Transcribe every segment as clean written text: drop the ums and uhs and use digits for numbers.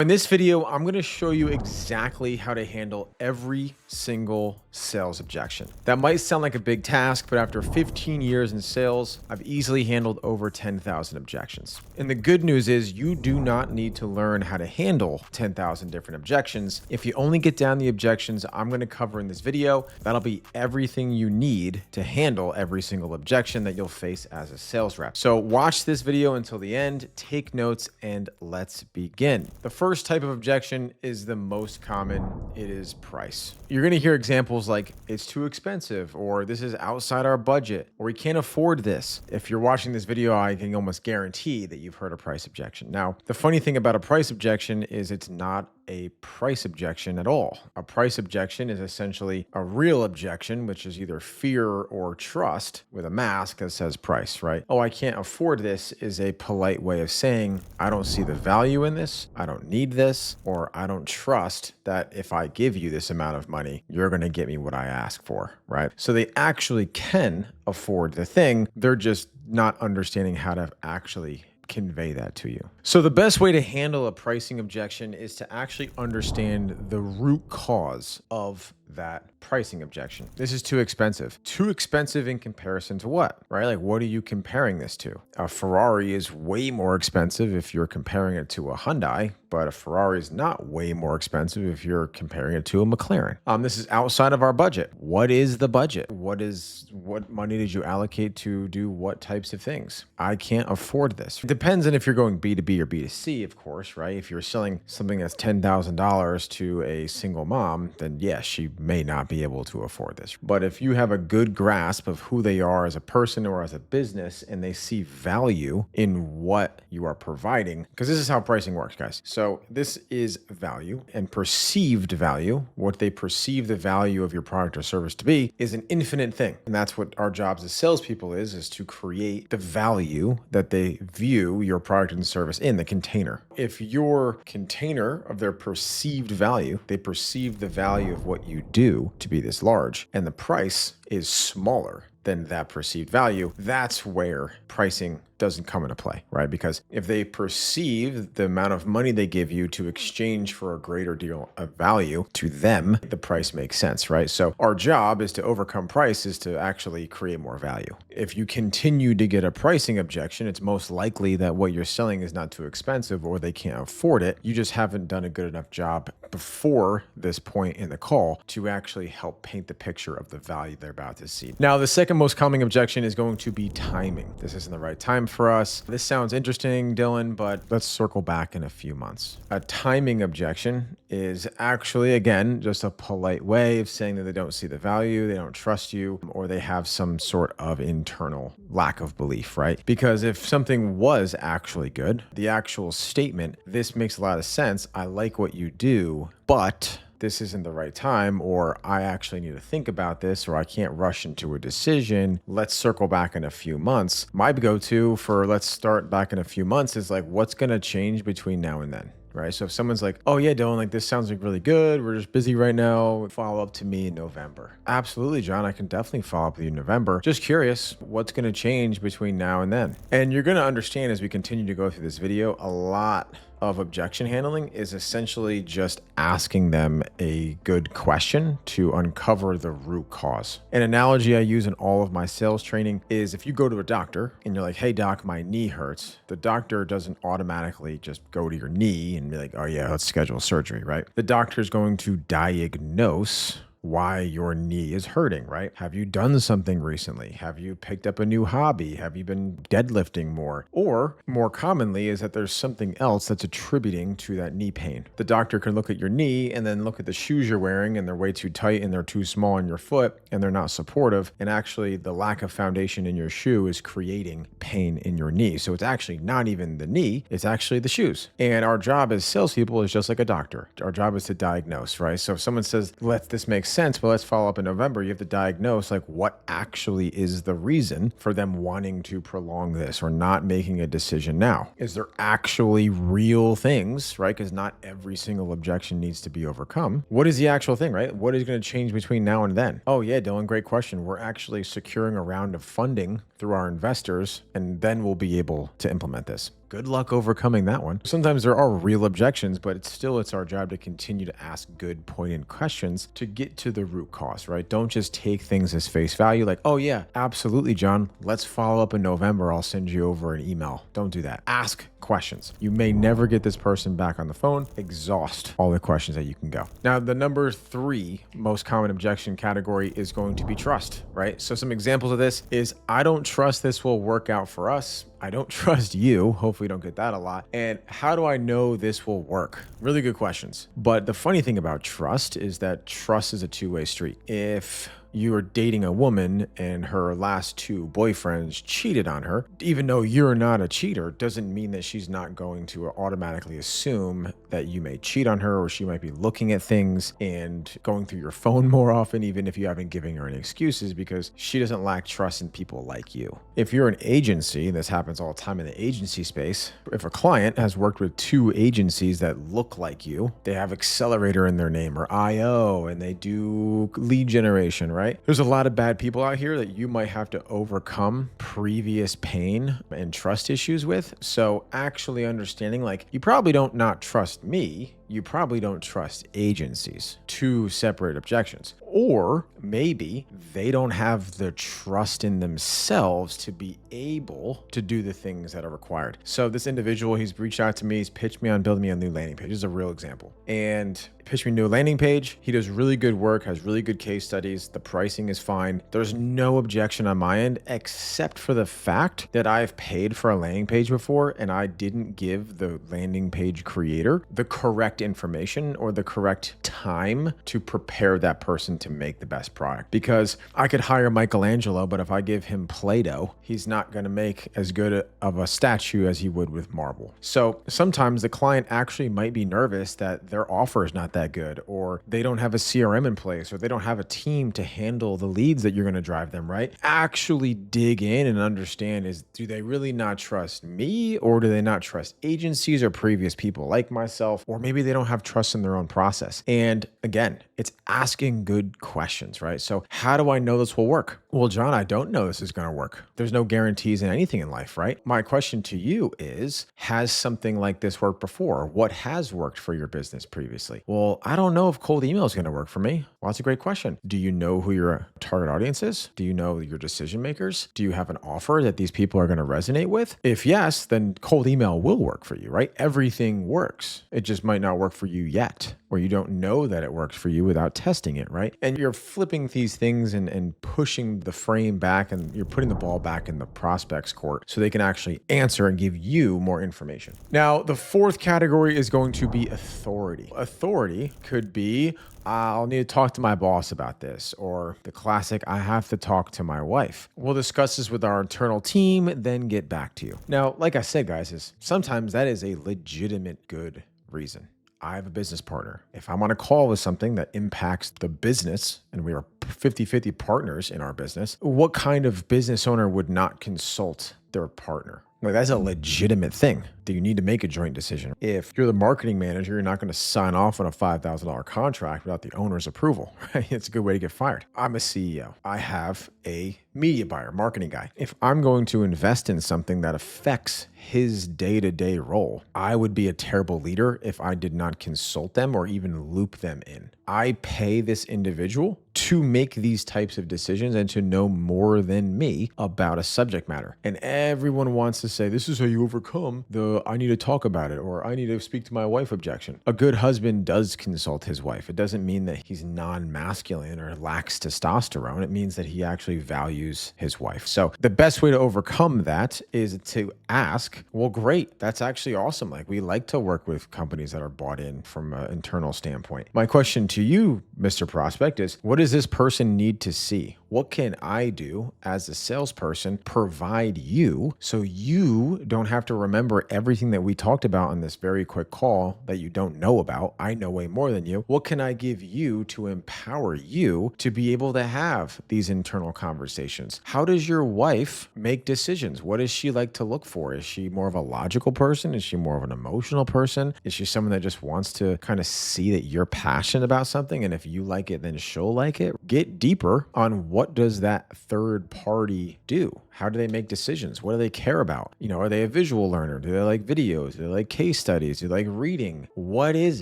In this video, I'm going to show you exactly how to handle every single sales objection. That might sound like a big task, but after 15 years in sales, I've easily handled over 10,000 objections. And the good news is you do not need to learn how to handle 10,000 different objections. If you only get down the objections I'm going to cover in this video, that'll be everything you need to handle every single objection that you'll face as a sales rep. So watch this video until the end, take notes, and let's begin. The first type of objection is the most common. It is price. You're going to hear examples like it's too expensive, or this is outside our budget, or we can't afford this. If you're watching this video, I can almost guarantee that you've heard a price objection. Now, the funny thing about a price objection is it's not a price objection at all. A price objection is essentially a real objection, which is either fear or trust with a mask that says price, right? Oh, I can't afford this is a polite way of saying, I don't see the value in this, I don't need this, or I don't trust that if I give you this amount of money, you're going to get me what I ask for, right? So they actually can afford the thing. They're just not understanding how to actually convey that to you. So the best way to handle a pricing objection is to actually understand the root cause of that pricing objection. This is too expensive. Too expensive in comparison to what, right? Like, what are you comparing this to? A Ferrari is way more expensive if you're comparing it to a Hyundai, but a Ferrari is not way more expensive if you're comparing it to a McLaren. This is outside of our budget. What is the budget? What money did you allocate to do what types of things? I can't afford this. It depends on if you're going B2B or B2C, of course, right? If you're selling something that's $10,000 to a single mom, then yes, she may not be able to afford this. But if you have a good grasp of who they are as a person or as a business, and they see value in what you are providing, because this is how pricing works, guys. So this is value, and perceived value, what they perceive the value of your product or service to be, is an infinite thing. And that's what our jobs as salespeople is to create the value that they view your product and service in, the container. If your container of their perceived value, they perceive the value of what you do to be this large, and the price is smaller than that perceived value, that's where pricing doesn't come into play, right? Because if they perceive the amount of money they give you to exchange for a greater deal of value to them, the price makes sense, right? So our job is to overcome price, is to actually create more value. If you continue to get a pricing objection, it's most likely that what you're selling is not too expensive or they can't afford it. You just haven't done a good enough job before this point in the call to actually help paint the picture of the value they're about to see. Now, the second most common objection is going to be timing. This isn't the right time for us. This sounds interesting, Dylan, but let's circle back in a few months. A timing objection is actually, again, just a polite way of saying that they don't see the value, they don't trust you, or they have some sort of internal lack of belief, right? Because if something was actually good, the actual statement, this makes a lot of sense, I like what you do, but this isn't the right time, or I actually need to think about this, or I can't rush into a decision. Let's circle back in a few months. My go-to for let's start back in a few months is like, what's going to change between now and then? Right? So if someone's like, oh yeah, Dylan, like this sounds like really good, we're just busy right now, follow up to me in November. Absolutely, John, I can definitely follow up with you in November. Just curious, what's going to change between now and then? And you're going to understand as we continue to go through this video, a lot of objection handling is essentially just asking them a good question to uncover the root cause. An analogy I use in all of my sales training is if you go to a doctor and you're like, hey doc, my knee hurts, the doctor doesn't automatically just go to your knee and be like, oh yeah, let's schedule surgery, right? The doctor is going to diagnose why your knee is hurting, right? Have you done something recently? Have you picked up a new hobby? Have you been deadlifting more? Or more commonly is that there's something else that's attributing to that knee pain. The doctor can look at your knee and then look at the shoes you're wearing and they're way too tight and they're too small on your foot and they're not supportive. And actually the lack of foundation in your shoe is creating pain in your knee. So it's actually not even the knee, it's actually the shoes. And our job as salespeople is just like a doctor. Our job is to diagnose, right? So if someone says, this makes sense, but let's follow up in November, you have to diagnose like what actually is the reason for them wanting to prolong this or not making a decision now. Is there actually real things, right? Because not every single objection needs to be overcome. What is the actual thing, right? What is going to change between now and then? Oh yeah, Dylan, great question. We're actually securing a round of funding through our investors, and then we'll be able to implement this. good luck overcoming that one. Sometimes there are real objections, but it's our job to continue to ask good poignant questions to get to the root cause, right? Don't just take things as face value like, oh yeah, absolutely, John, let's follow up in November. I'll send you over an email. Don't do that. Ask questions. You may never get this person back on the phone. Exhaust all the questions that you can go. Now, the number 3 most common objection category is going to be trust, right? So some examples of this is, I don't trust this will work out for us. I don't trust you. Hopefully you don't get that a lot. And how do I know this will work? Really good questions. But the funny thing about trust is that trust is a two-way street. If you are dating a woman and her last 2 boyfriends cheated on her, even though you're not a cheater, doesn't mean that she's not going to automatically assume that you may cheat on her, or she might be looking at things and going through your phone more often, even if you haven't given her any excuses, because she doesn't lack trust in people like you. If you're an agency, and this happens all the time in the agency space, if a client has worked with 2 agencies that look like you, they have Accelerator in their name or IO, and they do lead generation, right? There's a lot of bad people out here that you might have to overcome previous pain and trust issues with. So actually understanding, like, you probably don't not trust me, you probably don't trust agencies. 2 separate objections. Or maybe they don't have the trust in themselves to be able to do the things that are required. So this individual, he's reached out to me, he's pitched me on building me a new landing page. This is a real example. And pitched me a new landing page. He does really good work, has really good case studies. The pricing is fine. There's no objection on my end, except for the fact that I've paid for a landing page before and I didn't give the landing page creator the correct information or the correct time to prepare that person to make the best product. Because I could hire Michelangelo, but if I give him Play-Doh, he's not going to make as good of a statue as he would with marble. So sometimes the client actually might be nervous that their offer is not that good, or they don't have a CRM in place, or they don't have a team to handle the leads that you're going to drive them, right? Actually dig in and understand, do they really not trust me, or do they not trust agencies or previous people like myself, or maybe they don't have trust in their own process. And again, it's asking good questions, right? So how do I know this will work? Well, John, I don't know this is going to work. There's no guarantees in anything in life, right? My question to you is, has something like this worked before? What has worked for your business previously? Well, I don't know if cold email is going to work for me. Well, that's a great question. Do you know who your target audience is? Do you know your decision makers? Do you have an offer that these people are going to resonate with? If yes, then cold email will work for you, right? Everything works. It just might not work for you yet, or you don't know that it works for you without testing it, right? And you're flipping these things and pushing the frame back, and you're putting the ball back in the prospect's court so they can actually answer and give you more information. Now, the 4th category is going to be authority. Authority could be, I'll need to talk to my boss about this, or the classic, I have to talk to my wife. We'll discuss this with our internal team, then get back to you. Now, like I said, guys, sometimes that is a legitimate good reason. I have a business partner. If I'm on a call with something that impacts the business, and we are 50-50 partners in our business, what kind of business owner would not consult their partner? Like, that's a legitimate thing. Do you need to make a joint decision? If you're the marketing manager, you're not going to sign off on a $5,000 contract without the owner's approval, right? It's a good way to get fired. I'm a CEO. I have a media buyer, marketing guy. If I'm going to invest in something that affects his day-to-day role, I would be a terrible leader if I did not consult them or even loop them in. I pay this individual to make these types of decisions and to know more than me about a subject matter. And everyone wants to say, this is how you overcome the I need to talk about it, or I need to speak to my wife objection. A good husband does consult his wife. It doesn't mean that he's non-masculine or lacks testosterone. It means that he actually values his wife. So the best way to overcome that is to ask, well, great, that's actually awesome. Like, we like to work with companies that are bought in from an internal standpoint. My question to you, Mr. Prospect, is what does this person need to see? What can I do as a salesperson provide you so you don't have to remember everything that we talked about on this very quick call that you don't know about? I know way more than you. What can I give you to empower you to be able to have these internal conversations? How does your wife make decisions? What does she like to look for? Is she more of a logical person? Is she more of an emotional person? Is she someone that just wants to kind of see that you're passionate about something, and if you like it, then she'll like it? Get deeper on what does that third party do? How do they make decisions? What do they care about? Are they a visual learner? Do they like videos? Do they like case studies? Do they like reading? What is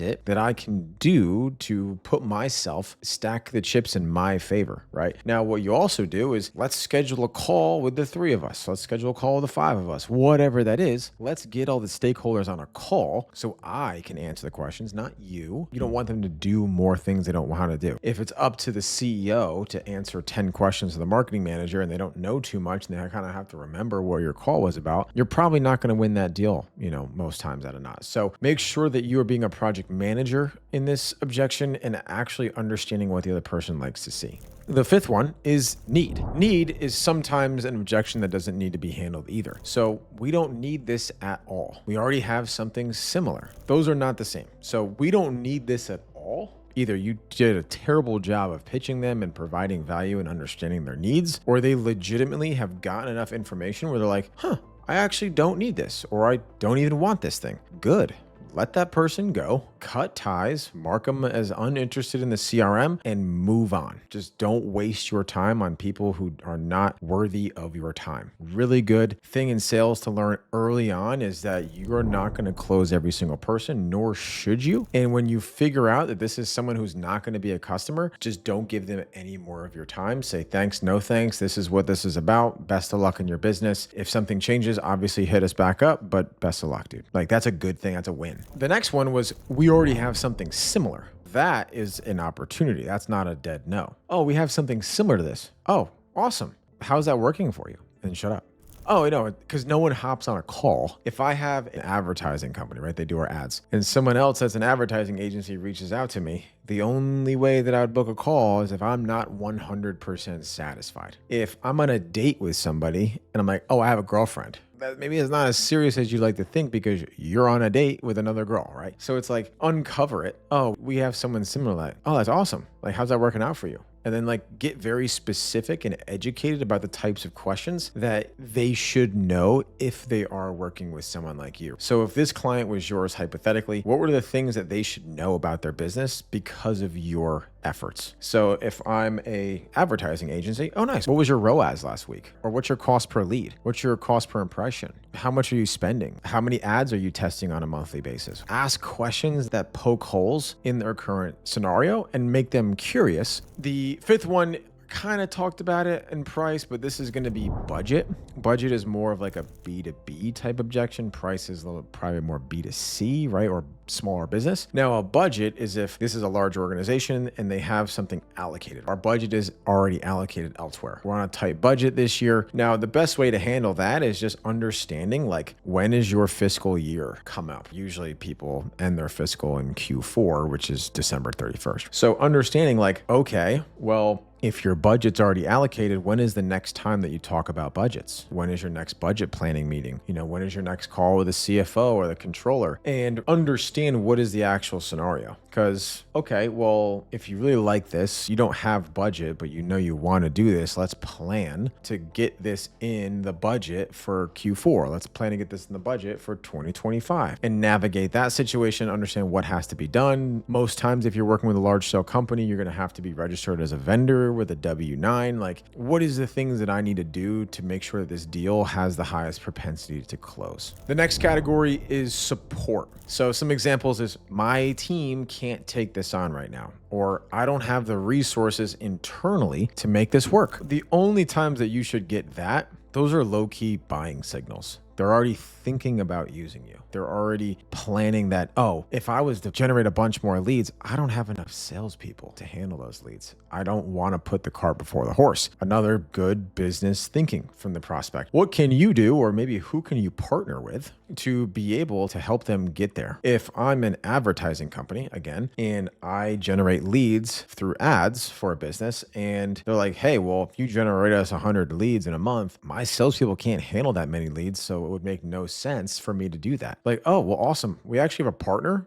it that I can do to put myself, stack the chips in my favor, right? Now, what you also do is let's schedule a call with the 3 of us. Let's schedule a call with the 5 of us, whatever that is. Let's get all the stakeholders on a call so I can answer the questions, not you. You don't want them to do more things they don't want to do. If it's up to the CEO to answer 10 questions to the marketing manager and they don't know too much and they kind of have to remember what your call was about, you're probably not going to win that deal, most times out of not. So make sure that you are being a project manager in this objection and actually understanding what the other person likes to see. The 5th one is need. Need is sometimes an objection that doesn't need to be handled either. So we don't need this at all. We already have something similar. Those are not the same. So we don't need this at all. Either you did a terrible job of pitching them and providing value and understanding their needs, or they legitimately have gotten enough information where they're like, I actually don't need this, or I don't even want this thing. Good. Let that person go, cut ties, mark them as uninterested in the CRM, and move on. Just don't waste your time on people who are not worthy of your time. Really good thing in sales to learn early on is that you're not going to close every single person, nor should you. And when you figure out that this is someone who's not going to be a customer, just don't give them any more of your time. Say thanks, no thanks. This is what this is about. Best of luck in your business. If something changes, obviously hit us back up, but best of luck, dude. Like, that's a good thing. That's a win. The next one was we already have something similar. That is an opportunity. That's not a dead no. Oh, we have something similar to this. Oh, awesome. How's that working for you? And shut up. Oh, because no one hops on a call. If I have an advertising company, right? They do our ads. And someone else that's an advertising agency reaches out to me. The only way that I would book a call is if I'm not 100% satisfied. If I'm on a date with somebody and I'm like, oh, I have a girlfriend. That maybe it's not as serious as you like to think because you're on a date with another girl, right? So it's like, uncover it. Oh, we have someone similar to that. Oh, that's awesome. Like, how's that working out for you? And then get very specific and educated about the types of questions that they should know if they are working with someone like you. So if this client was yours, hypothetically, what were the things that they should know about their business because of your efforts? So if I'm a advertising agency, oh, nice. What was your ROAS last week? Or what's your cost per lead? What's your cost per impression? How much are you spending? How many ads are you testing on a monthly basis? Ask questions that poke holes in their current scenario and make them curious. The 5th one, kind of talked about it in price, but this is going to be budget. Budget is more of like a B2B type objection. Price is probably more B2C, right? Or smaller business. Now, a budget is if this is a large organization and they have something allocated. Our budget is already allocated elsewhere. We're on a tight budget this year. Now, the best way to handle that is just understanding when is your fiscal year come up? Usually people end their fiscal in Q4, which is December 31st. So understanding okay, well, if your budget's already allocated, when is the next time that you talk about budgets? When is your next budget planning meeting? When is your next call with the CFO or the controller? And understand what is the actual scenario. Because, okay, well, if you really like this, you don't have budget, but you want to do this, let's plan to get this in the budget for Q4. Let's plan to get this in the budget for 2025 and navigate that situation, understand what has to be done. Most times, if you're working with a large scale company, you're going to have to be registered as a vendor with a W-9. What is the things that I need to do to make sure that this deal has the highest propensity to close? The next category is support. So some examples is my team can't take this on right now, or I don't have the resources internally to make this work. The only times that you should get that, those are low-key buying signals. They're already thinking about using you. They're already planning that, oh, if I was to generate a bunch more leads, I don't have enough salespeople to handle those leads. I don't want to put the cart before the horse. Another good business thinking from the prospect. What can you do, or maybe who can you partner with to be able to help them get there? If I'm an advertising company, again, and I generate leads through ads for a business, and they're like, hey, well, if you generate us 100 leads in a month, my salespeople can't handle that many leads, so it would make no sense for me to do that. Oh, well, awesome. We actually have a partner.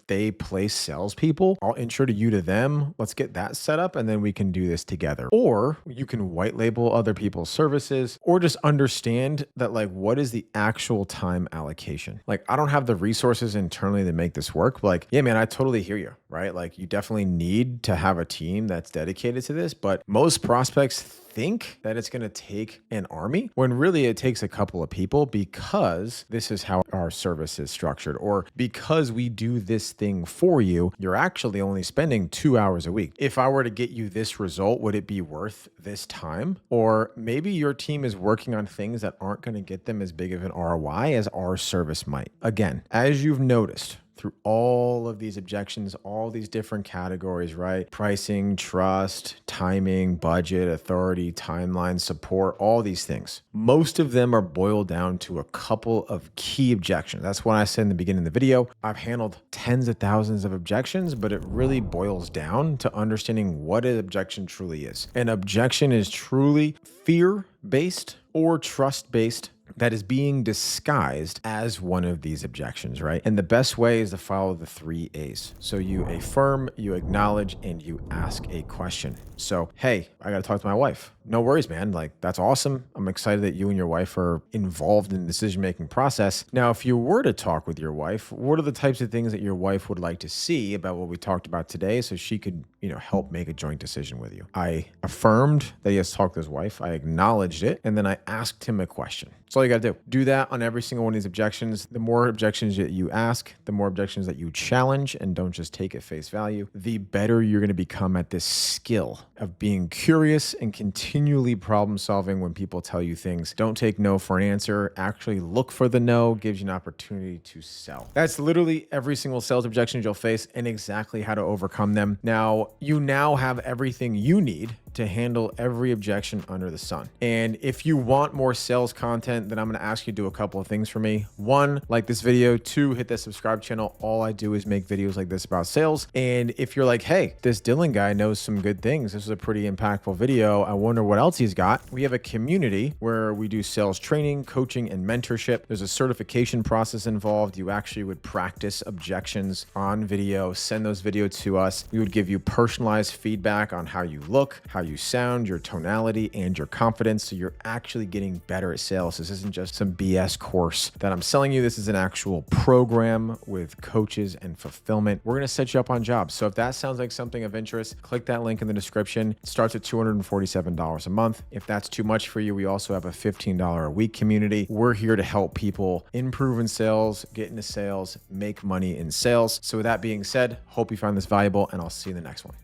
They place salespeople. I'll intro you to them. Let's get that set up, and then we can do this together. Or you can white label other people's services, or just understand that what is the actual time allocation? I don't have the resources internally to make this work. But yeah, man, I totally hear you, right? Like you definitely need to have a team that's dedicated to this, but most prospects think that it's going to take an army when really it takes a couple of people, because this is how our service is structured, or because we do this thing for you, you're actually only spending 2 hours a week. If I were to get you this result, would it be worth this time? Or maybe your team is working on things that aren't going to get them as big of an ROI as our service might. Again, as you've noticed, through all of these objections, all these different categories, right? Pricing, trust, timing, budget, authority, timeline, support, all these things. Most of them are boiled down to a couple of key objections. That's what I said in the beginning of the video. I've handled tens of thousands of objections, but it really boils down to understanding what an objection truly is. An objection is truly fear-based or trust-based that is being disguised as one of these objections, right? And the best way is to follow the 3 A's. So you affirm, you acknowledge, and you ask a question. So, hey, I got to talk to my wife. No worries, man. Like, that's awesome. I'm excited that you and your wife are involved in the decision-making process. Now, if you were to talk with your wife, what are the types of things that your wife would like to see about what we talked about today so she could, help make a joint decision with you? I affirmed that he has talked to his wife. I acknowledged it. And then I asked him a question. That's all you got to do. Do that on every single one of these objections. The more objections that you ask, the more objections that you challenge and don't just take at face value, the better you're going to become at this skill of being curious and continually problem solving when people tell you things. Don't take no for an answer. Actually look for the no, gives you an opportunity to sell. That's literally every single sales objection you'll face and exactly how to overcome them. Now, you now have everything you need to handle every objection under the sun. And if you want more sales content, then I'm going to ask you to do a couple of things for me. 1, like this video. 2, hit that subscribe channel. All I do is make videos like this about sales. And if you're like, hey, this Dylan guy knows some good things, this is a pretty impactful video, I wonder what else he's got. We have a community where we do sales training, coaching, and mentorship. There's a certification process involved. You actually would practice objections on video, send those videos to us. We would give you personalized feedback on how you look, how you sound, your tonality, and your confidence. So you're actually getting better at sales. This isn't just some BS course that I'm selling you. This is an actual program with coaches and fulfillment. We're going to set you up on jobs. So if that sounds like something of interest, click that link in the description. It starts at $247 a month. If that's too much for you, we also have a $15 a week community. We're here to help people improve in sales, get into sales, make money in sales. So with that being said, hope you found this valuable, and I'll see you in the next one.